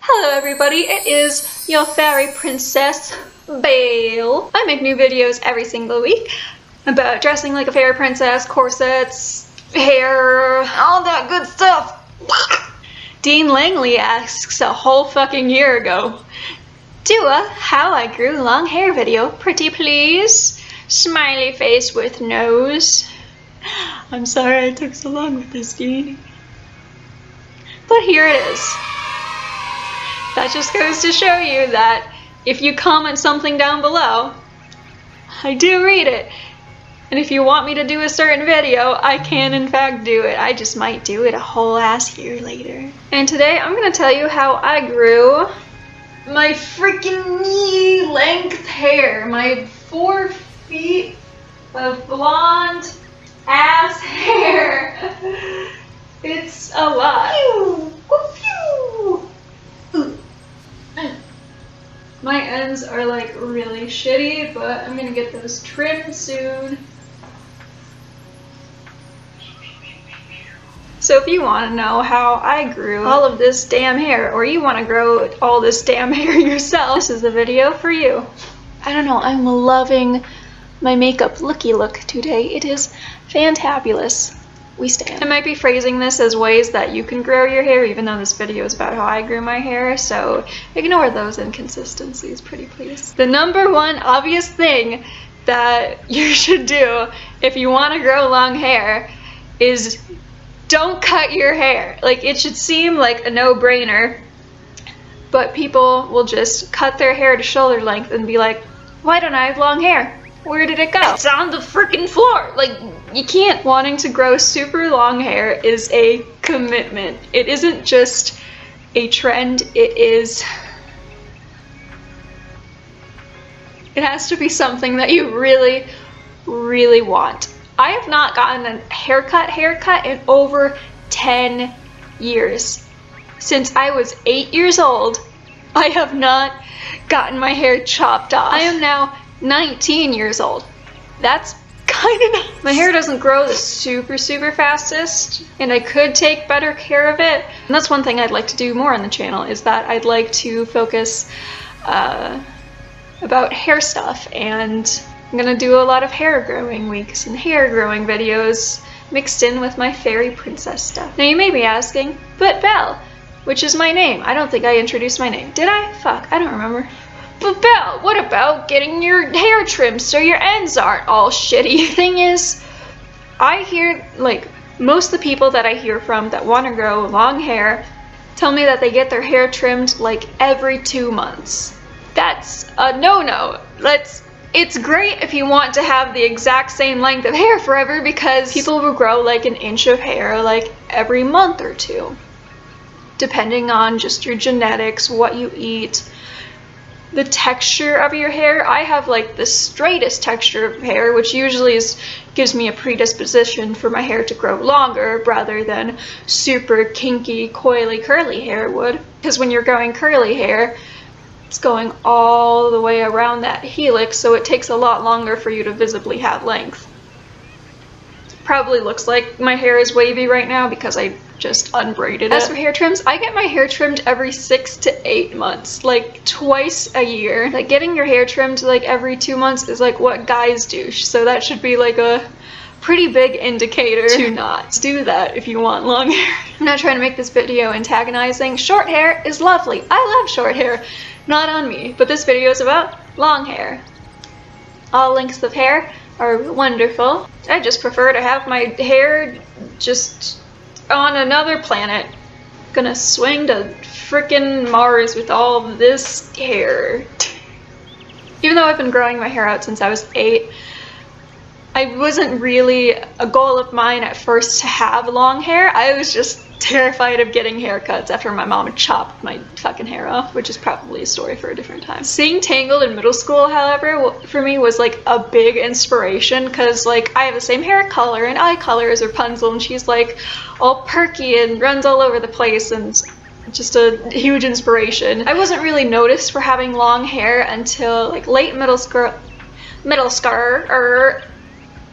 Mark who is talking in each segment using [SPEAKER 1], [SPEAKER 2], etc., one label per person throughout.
[SPEAKER 1] Hello everybody, it is your fairy princess, Belle. I make new videos every single week about dressing like a fairy princess, corsets, hair, all that good stuff. Dean Langley asks a whole fucking year ago, do a how I grew long hair video, pretty please? Smiley face with nose. I'm sorry I took so long with this, Dean. But here it is. That just goes to show you that if you comment something down below, I do read it. And if you want me to do a certain video, I can in fact do it. I just might do it a whole ass year later. And today I'm gonna tell you how I grew my freaking knee length hair. My 4 feet of blonde ass hair. It's a lot. My ends are like really shitty, but I'm gonna get those trimmed soon. So if you want to know how I grew all of this damn hair, or you want to grow all this damn hair yourself, this is the video for you. I don't know, I'm loving my makeup looky look today. It is fantabulous. We stand. I might be phrasing this as ways that you can grow your hair, even though this video is about how I grew my hair, so ignore those inconsistencies, pretty please. The number one obvious thing that you should do if you want to grow long hair is don't cut your hair. Like, it should seem like a no-brainer, but people will just cut their hair to shoulder length and be like, why don't I have long hair? Where did it go? It's on the freaking floor! Like, you can't. Wanting to grow super long hair is a commitment. It isn't just a trend, it has to be something that you really, really want. I have not gotten a haircut in over 10 years. Since I was 8 years old, I have not gotten my hair chopped off. I am now 19 years old. That's kind of nuts. My hair doesn't grow the super fastest, and I could take better care of it. And that's one thing I'd like to do more on the channel, is that I'd like to focus about hair stuff, and I'm gonna do a lot of hair growing weeks and hair growing videos mixed in with my fairy princess stuff. Now you may be asking, but Belle, which is my name. I don't think I introduced my name. Did I? Fuck, I don't remember. But Belle, what about getting your hair trimmed so your ends aren't all shitty? Thing is, I hear, like, most of the people that I hear from that want to grow long hair tell me that they get their hair trimmed like every 2 months. That's a no-no. It's great if you want to have the exact same length of hair forever, because people will grow like an inch of hair like every month or 2. Depending on just your genetics, what you eat, the texture of your hair. I have like the straightest texture of hair, which usually gives me a predisposition for my hair to grow longer rather than super kinky, coily, curly hair would. Because when you're growing curly hair, it's going all the way around that helix, so it takes a lot longer for you to visibly have length. Probably looks like my hair is wavy right now because I just unbraided it. As for hair trims, I get my hair trimmed every 6 to 8 months, like twice a year. Like, getting your hair trimmed like every 2 months is like what guys do, so that should be like a pretty big indicator to not do that if you want long hair. I'm not trying to make this video antagonizing. Short hair is lovely. I love short hair. Not on me, but this video is about long hair. All lengths of hair are wonderful. I just prefer to have my hair just on another planet. Gonna swing to frickin' Mars with all of this hair. Even though I've been growing my hair out since I was 8, I wasn't really a goal of mine at first to have long hair. I was just terrified of getting haircuts after my mom chopped my fucking hair off, which is probably a story for a different time. Seeing Tangled in middle school, however, for me was like a big inspiration, because like I have the same hair color and eye color as Rapunzel, and she's like all perky and runs all over the place, and just a huge inspiration. I wasn't really noticed for having long hair until like late middle school or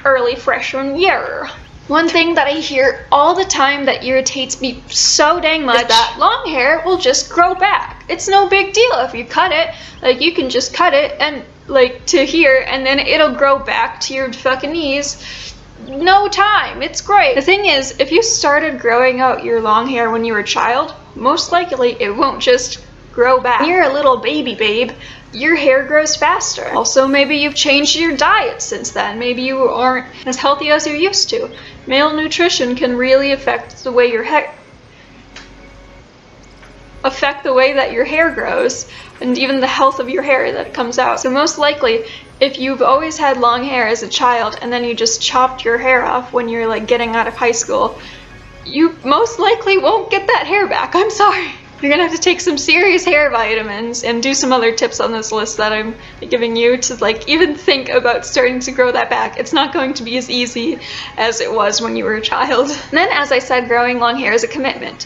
[SPEAKER 1] early freshman year. One thing that I hear all the time that irritates me so dang much is that long hair will just grow back. It's no big deal if you cut it. Like, you can just cut it and like to here, and then it'll grow back to your fucking knees. No time. It's great. The thing is, if you started growing out your long hair when you were a child, most likely it won't just grow back. When you're a little baby babe, your hair grows faster. Also, maybe you've changed your diet since then. Maybe you aren't as healthy as you used to. Malnutrition can really affect the way that your hair grows, and even the health of your hair that comes out. So most likely, if you've always had long hair as a child and then you just chopped your hair off when you're like getting out of high school, you most likely won't get that hair back. I'm sorry. You're gonna have to take some serious hair vitamins and do some other tips on this list that I'm giving you to like even think about starting to grow that back. It's not going to be as easy as it was when you were a child. And then, as I said, growing long hair is a commitment.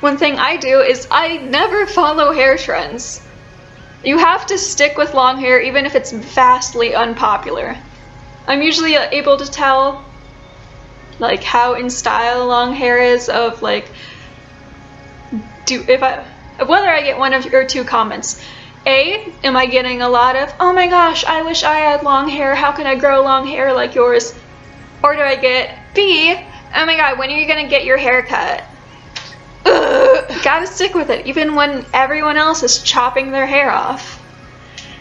[SPEAKER 1] One thing I do is I never follow hair trends. You have to stick with long hair even if it's vastly unpopular. I'm usually able to tell like how in style long hair is of like whether I get one or two comments. A, am I getting a lot of, oh my gosh, I wish I had long hair, how can I grow long hair like yours? Or do I get B, oh my god, when are you gonna get your hair cut? Ugh. Gotta stick with it, even when everyone else is chopping their hair off.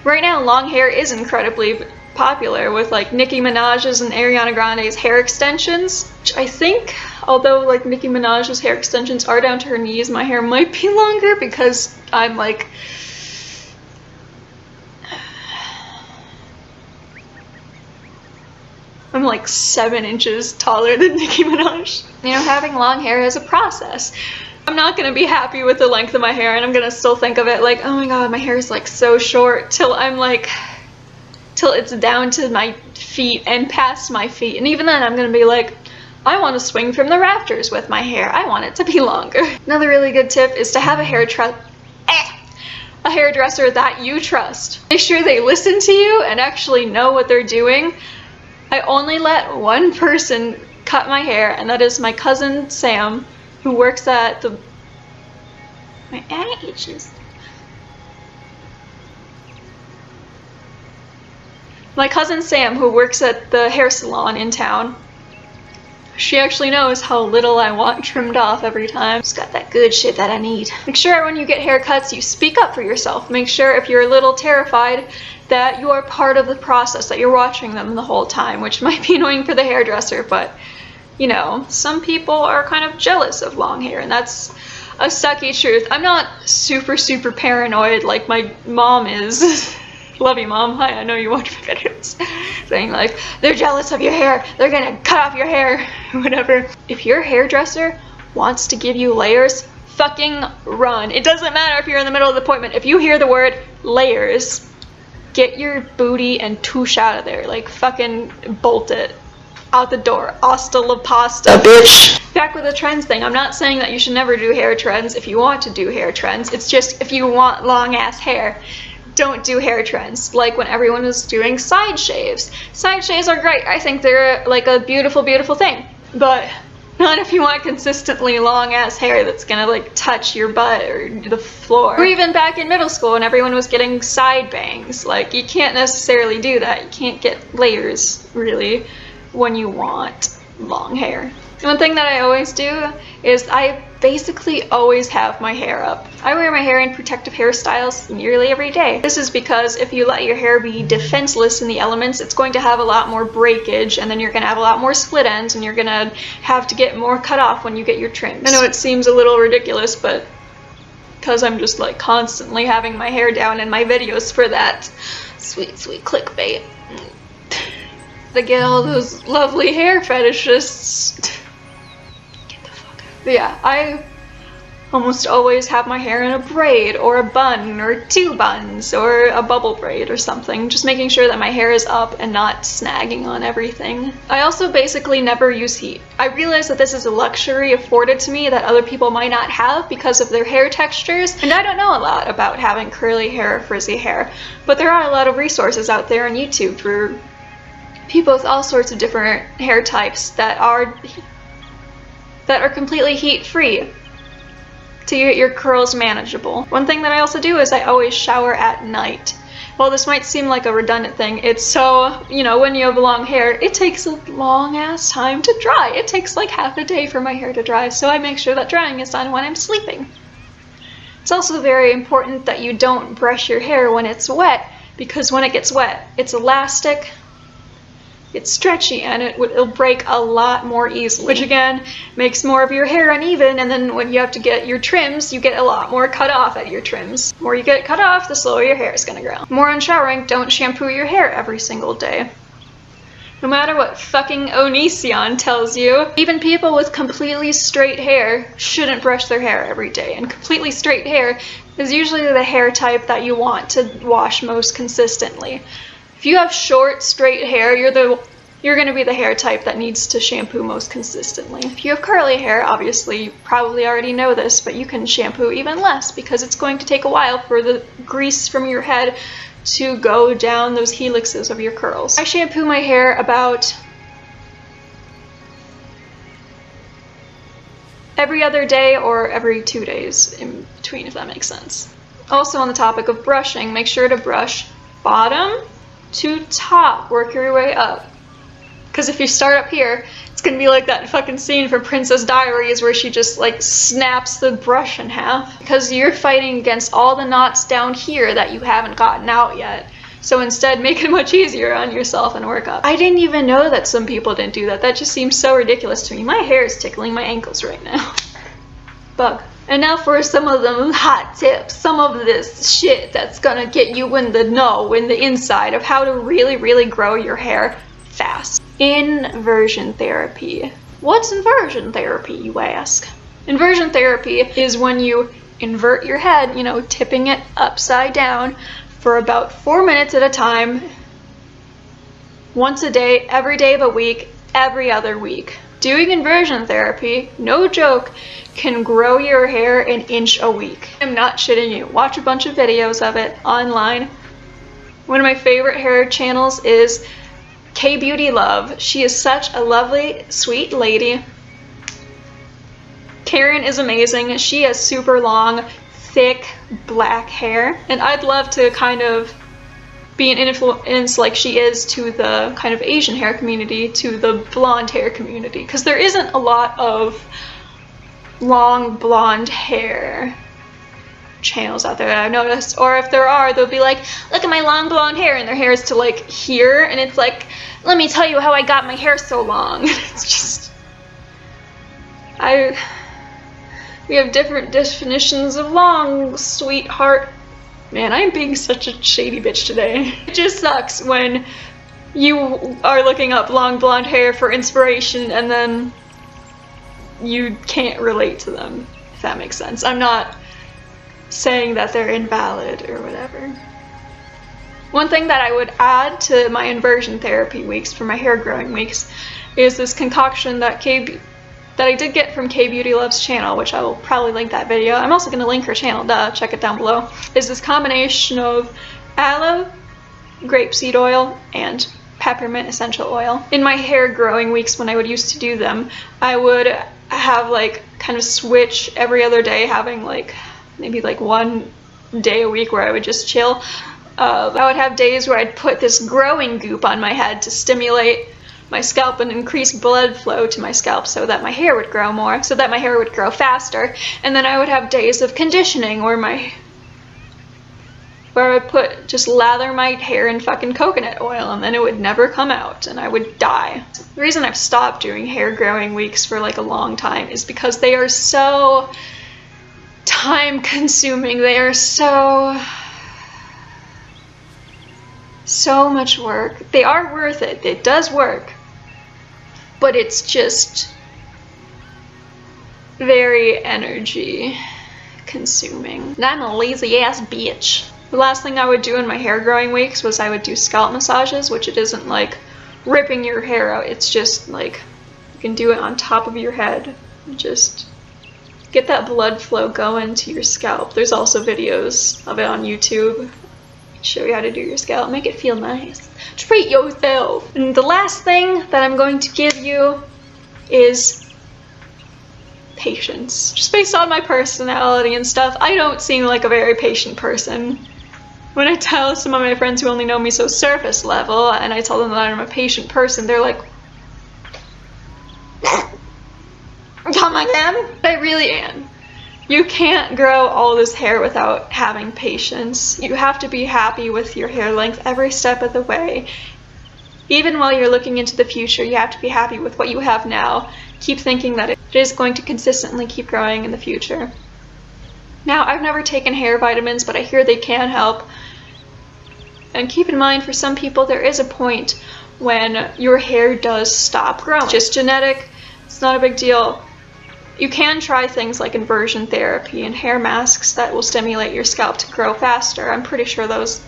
[SPEAKER 1] Right now, long hair is incredibly popular with like Nicki Minaj's and Ariana Grande's hair extensions, which I think, although like Nicki Minaj's hair extensions are down to her knees, my hair might be longer because I'm like I'm like 7 inches taller than Nicki Minaj. You know, having long hair is a process. I'm not gonna be happy with the length of my hair, and I'm gonna still think of it like, oh my god, my hair is like so short, till it's down to my feet and past my feet. And even then I'm gonna be like, I want to swing from the rafters with my hair. I want it to be longer. Another really good tip is to have a hairdresser that you trust. Make sure they listen to you and actually know what they're doing. I only let one person cut my hair, and that is my cousin Sam, who works at the... My eye itches. My cousin Sam, who works at the hair salon in town, she actually knows how little I want trimmed off every time. It's got that good shit that I need. Make sure when you get haircuts, you speak up for yourself. Make sure if you're a little terrified that you are part of the process, that you're watching them the whole time, which might be annoying for the hairdresser, but you know, some people are kind of jealous of long hair, and that's a sucky truth. I'm not super paranoid like my mom is. Love you, Mom. Hi, I know you watch my videos. Saying like, they're jealous of your hair, they're gonna cut off your hair, whatever. If your hairdresser wants to give you layers, fucking run. It doesn't matter if you're in the middle of the appointment. If you hear the word layers, get your booty and touche out of there. Like, fucking bolt it out the door. Hasta la pasta, bitch. Back with the trends thing, I'm not saying that you should never do hair trends if you want to do hair trends. It's just if you want long ass hair, don't do hair trends. Like when everyone was doing side shaves. Side shaves are great. I think they're like a beautiful thing. But not if you want consistently long ass hair that's gonna like touch your butt or the floor. Or even back in middle school when everyone was getting side bangs. Like, you can't necessarily do that. You can't get layers really when you want long hair. One thing that I always do is I basically always have my hair up. I wear my hair in protective hairstyles nearly every day. This is because if you let your hair be defenseless in the elements, it's going to have a lot more breakage, and then you're going to have a lot more split ends, and you're going to have to get more cut off when you get your trims. I know it seems a little ridiculous, but because I'm just like constantly having my hair down in my videos for that sweet clickbait. They get all those lovely hair fetishists. But yeah, I almost always have my hair in a braid or a bun or 2 buns or a bubble braid or something, just making sure that my hair is up and not snagging on everything. I also basically never use heat. I realize that this is a luxury afforded to me that other people might not have because of their hair textures, and I don't know a lot about having curly hair or frizzy hair, but there are a lot of resources out there on YouTube for people with all sorts of different hair types that are completely heat-free to get your curls manageable. One thing that I also do is I always shower at night. While this might seem like a redundant thing, it's so, you know, when you have long hair, it takes a long ass time to dry. It takes like half a day for my hair to dry, so I make sure that drying is done when I'm sleeping. It's also very important that you don't brush your hair when it's wet, because when it gets wet, it's elastic, it's stretchy, and it'll break a lot more easily, which again makes more of your hair uneven, and then when you have to get your trims, you get a lot more cut off at your trims. The more you get cut off, the slower your hair is gonna grow. More on showering, don't shampoo your hair every single day. No matter what fucking Onision tells you, even people with completely straight hair shouldn't brush their hair every day, and completely straight hair is usually the hair type that you want to wash most consistently. If you have short, straight hair, you're going to be the hair type that needs to shampoo most consistently. If you have curly hair, obviously you probably already know this, but you can shampoo even less because it's going to take a while for the grease from your head to go down those helixes of your curls. I shampoo my hair about every other day or every 2 days in between, if that makes sense. Also on the topic of brushing, make sure to brush bottom to top, work your way up. Because if you start up here, it's gonna be like that fucking scene from Princess Diaries where she just like snaps the brush in half. Because you're fighting against all the knots down here that you haven't gotten out yet. So instead, make it much easier on yourself and work up. I didn't even know that some people didn't do that. That just seems so ridiculous to me. My hair is tickling my ankles right now. Bug. And now for some of them hot tips, some of this shit that's gonna get you in the know, in the inside of how to really, really grow your hair fast. Inversion therapy. What's inversion therapy, you ask? Inversion therapy is when you invert your head, you know, tipping it upside down for about 4 minutes at a time, once a day, every day of a week, every other week. Doing inversion therapy, no joke, can grow your hair an inch a week. I'm not shitting you. Watch a bunch of videos of it online. One of my favorite hair channels is K-Beauty Love. She is such a lovely, sweet lady. Karen is amazing. She has super long, thick, black hair. And I'd love to kind of be an influence like she is to the kind of Asian hair community, to the blonde hair community. Because there isn't a lot of long blonde hair channels out there that I've noticed, or if there are, they'll be like, look at my long blonde hair, and their hair is to like here, and it's like, let me tell you how I got my hair so long. It's just, we have different definitions of long, sweetheart. Man, I'm being such a shady bitch today. It just sucks when you are looking up long blonde hair for inspiration and then you can't relate to them, if that makes sense. I'm not saying that they're invalid or whatever. One thing that I would add to my inversion therapy weeks, for my hair growing weeks, is this concoction that I did get from K-Beauty Love's channel, which I will probably link that video. I'm also going to link her channel, check it down below. Is this combination of aloe, grapeseed oil, and peppermint essential oil. In my hair growing weeks when I would used to do them, I would have like kind of switch every other day, having like maybe like 1 day a week where I would just chill. I would have days where I'd put this growing goop on my head to stimulate my scalp and increase blood flow to my scalp so that my hair would grow more, so that my hair would grow faster. And then I would have days of conditioning where I would just lather my hair in fucking coconut oil, and then it would never come out and I would die. The reason I've stopped doing hair growing weeks for like a long time is because they are so time consuming. They are so much work. They are worth it. It does work. But it's just very energy consuming. And I'm a lazy ass bitch. The last thing I would do in my hair growing weeks was I would do scalp massages, which it isn't like ripping your hair out. It's just like you can do it on top of your head. Just get that blood flow going to your scalp. There's also videos of it on YouTube. show you how to do your scalp, make it feel nice. Treat yourself. And the last thing that I'm going to give you is patience. Just based on my personality and stuff, I don't seem like a very patient person. When I tell some of my friends who only know me so surface level, and I tell them that I'm a patient person, they're like, come again? I really am. You can't grow all this hair without having patience. You have to be happy with your hair length every step of the way. Even while you're looking into the future, you have to be happy with what you have now. Keep thinking that it is going to consistently keep growing in the future. Now, I've never taken hair vitamins, but I hear they can help. And keep in mind, for some people, there is a point when your hair does stop growing. It's just genetic. It's not a big deal. You can try things like inversion therapy and hair masks that will stimulate your scalp to grow faster. I'm pretty sure those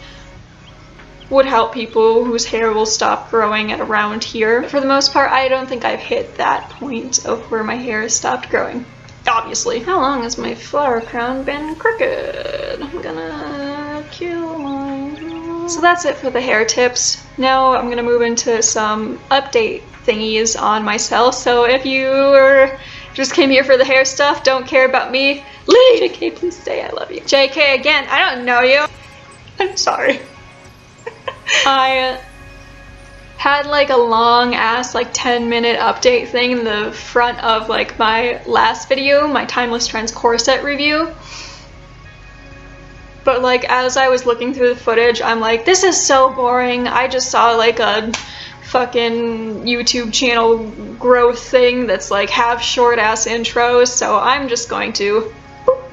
[SPEAKER 1] would help people whose hair will stop growing at around here. But for the most part, I don't think I've hit that point of where my hair has stopped growing. Obviously. How long has my flower crown been crooked? I'm gonna kill mine. So that's it for the hair tips. Now I'm gonna move into some update thingies on myself. So if you just came here for the hair stuff, don't care about me, leave. JK, please stay, I love you. JK, again, I don't know you. I'm sorry. I had like a long ass like 10-minute update thing in the front of like my last video, my Timeless Trends corset review. But like as I was looking through the footage, I'm like, this is so boring. I just saw like a fucking YouTube channel growth thing that's like have short ass intros, so I'm just going to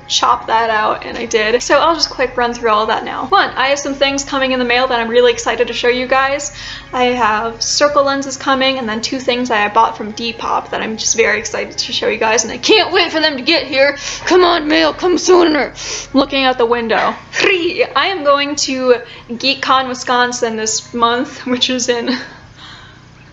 [SPEAKER 1] chop that out, and I did. So I'll just quick run through all of that now. One, I have some things coming in the mail that I'm really excited to show you guys. I have circle lenses coming, and then 2 things that I bought from Depop that I'm just very excited to show you guys, and I can't wait for them to get here. Come on, mail, come sooner. Looking out the window. 3, I am going to GeekCon Wisconsin this month, which is in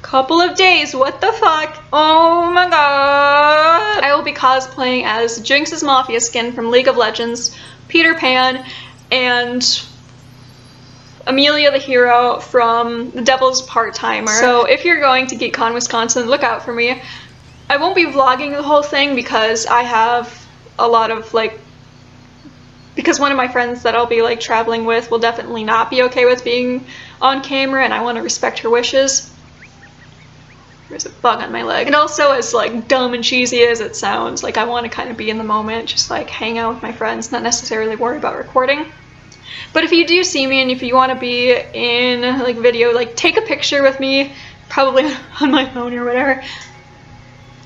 [SPEAKER 1] couple of days. What the fuck? Oh my god. I will be cosplaying as Jinx's Mafia skin from League of Legends, Peter Pan, and Amelia the Hero from The Devil's Part-Timer. So if you're going to GeekCon Wisconsin, look out for me. I won't be vlogging the whole thing because I have a lot of like, because one of my friends that I'll be like traveling with will definitely not be okay with being on camera, and I want to respect her wishes. There's a bug on my leg. And also, as like dumb and cheesy as it sounds, like I want to kind of be in the moment, just like hang out with my friends, not necessarily worry about recording. But if you do see me and if you want to be in like video, like take a picture with me, probably on my phone or whatever,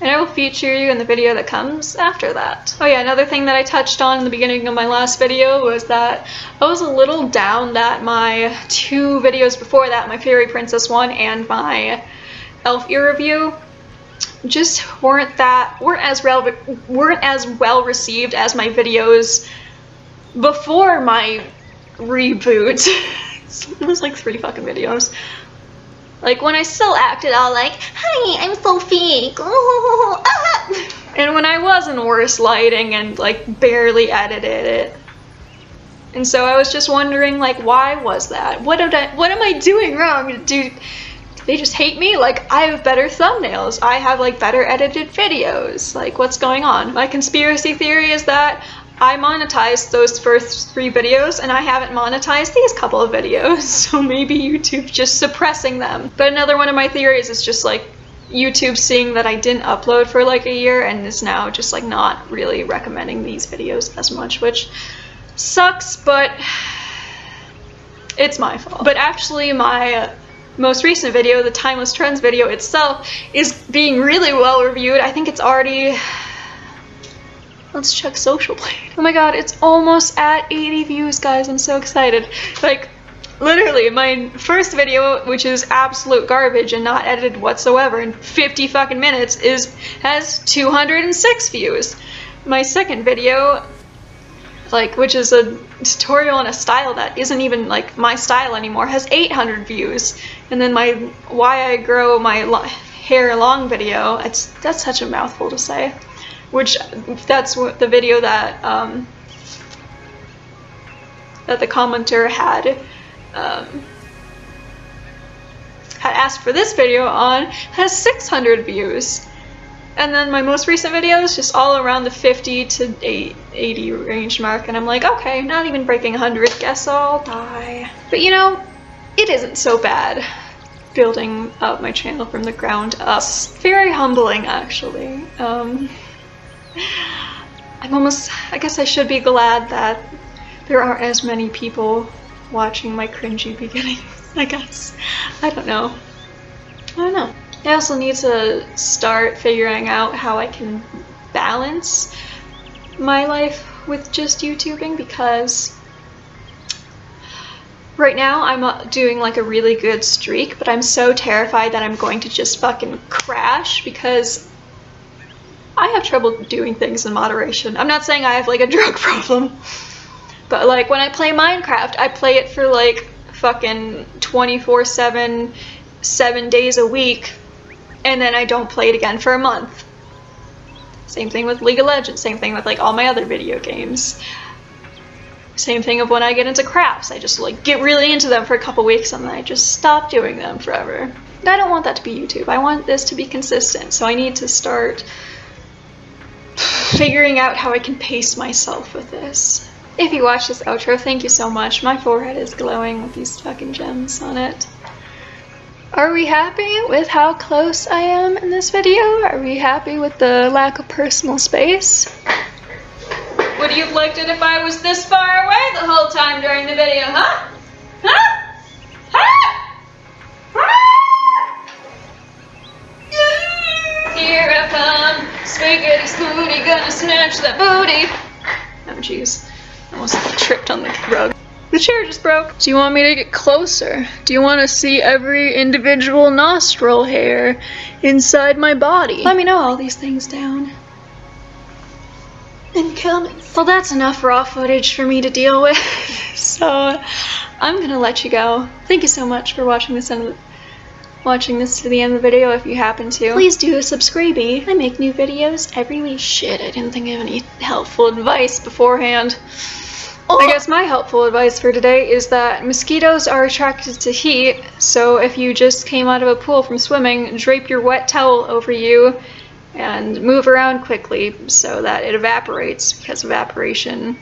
[SPEAKER 1] and I will feature you in the video that comes after that. Oh yeah, another thing that I touched on in the beginning of my last video was that I was a little down that my 2 videos before that, my Fairy Princess one and my Elf ear review, just weren't as well received as my videos before my reboot. It was like 3 fucking videos. Like when I still acted all like, hi, I'm so fake. Oh, ah. And when I was in worse lighting and like barely edited it. And so I was just wondering, like, why was that? What am I doing wrong? Do they just hate me? Like, I have better thumbnails. I have like better edited videos. Like, what's going on? My conspiracy theory is that I monetized those first 3 videos and I haven't monetized these couple of videos. So maybe YouTube's just suppressing them. But another one of my theories is just like YouTube seeing that I didn't upload for like a year and is now just like not really recommending these videos as much, which sucks, but it's my fault. But actually my most recent video, the Timeless Trends video itself, is being really well reviewed. I think it's already, let's check Social Blade. Oh my god, it's almost at 80 views, guys. I'm so excited. Like, literally, my first video, which is absolute garbage and not edited whatsoever in 50 fucking minutes, has 206 views. My second video, like, which is a tutorial on a style that isn't even like my style anymore, has 800 views. And then my why I grow my hair long video, that's such a mouthful to say, which that's what the video that that the commenter had had asked for this video on has 600 views. And then my most recent video is just all around the 50 to 80 range mark, and I'm like, okay, not even breaking 100, guess I'll die. But you know, it isn't so bad building up my channel from the ground up. It's very humbling, actually. I guess I should be glad that there aren't as many people watching my cringy beginnings, I guess. I don't know. I also need to start figuring out how I can balance my life with just YouTubing, because right now I'm doing like a really good streak, but I'm so terrified that I'm going to just fucking crash because I have trouble doing things in moderation. I'm not saying I have like a drug problem, but like when I play Minecraft, I play it for like fucking 24/7, 7 days a week, and then I don't play it again for a month. Same thing with League of Legends, same thing with like all my other video games. Same thing of when I get into crafts, I just like get really into them for a couple weeks and then I just stop doing them forever. But I don't want that to be YouTube, I want this to be consistent, so I need to start figuring out how I can pace myself with this. If you watch this outro, thank you so much. My forehead is glowing with these fucking gems on it. Are we happy with how close I am in this video? Are we happy with the lack of personal space? Would you have liked it if I was this far away the whole time during the video, huh? Huh? Huh? Here I come, spaghetti spooty, gonna snatch that booty. Oh jeez, almost tripped on the rug. The chair just broke. Do you want me to get closer? Do you want to see every individual nostril hair inside my body? Let me know all these things down in comments. Well, that's enough raw footage for me to deal with, so I'm gonna let you go. Thank you so much for watching this to the end of the video if you happen to. Please do subscribe. I make new videos every week. Shit, I didn't think of any helpful advice beforehand. I guess my helpful advice for today is that mosquitoes are attracted to heat, so if you just came out of a pool from swimming, drape your wet towel over you and move around quickly so that it evaporates, because evaporation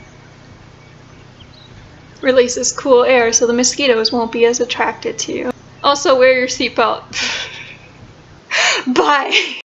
[SPEAKER 1] releases cool air so the mosquitoes won't be as attracted to you. Also wear your seatbelt. Bye!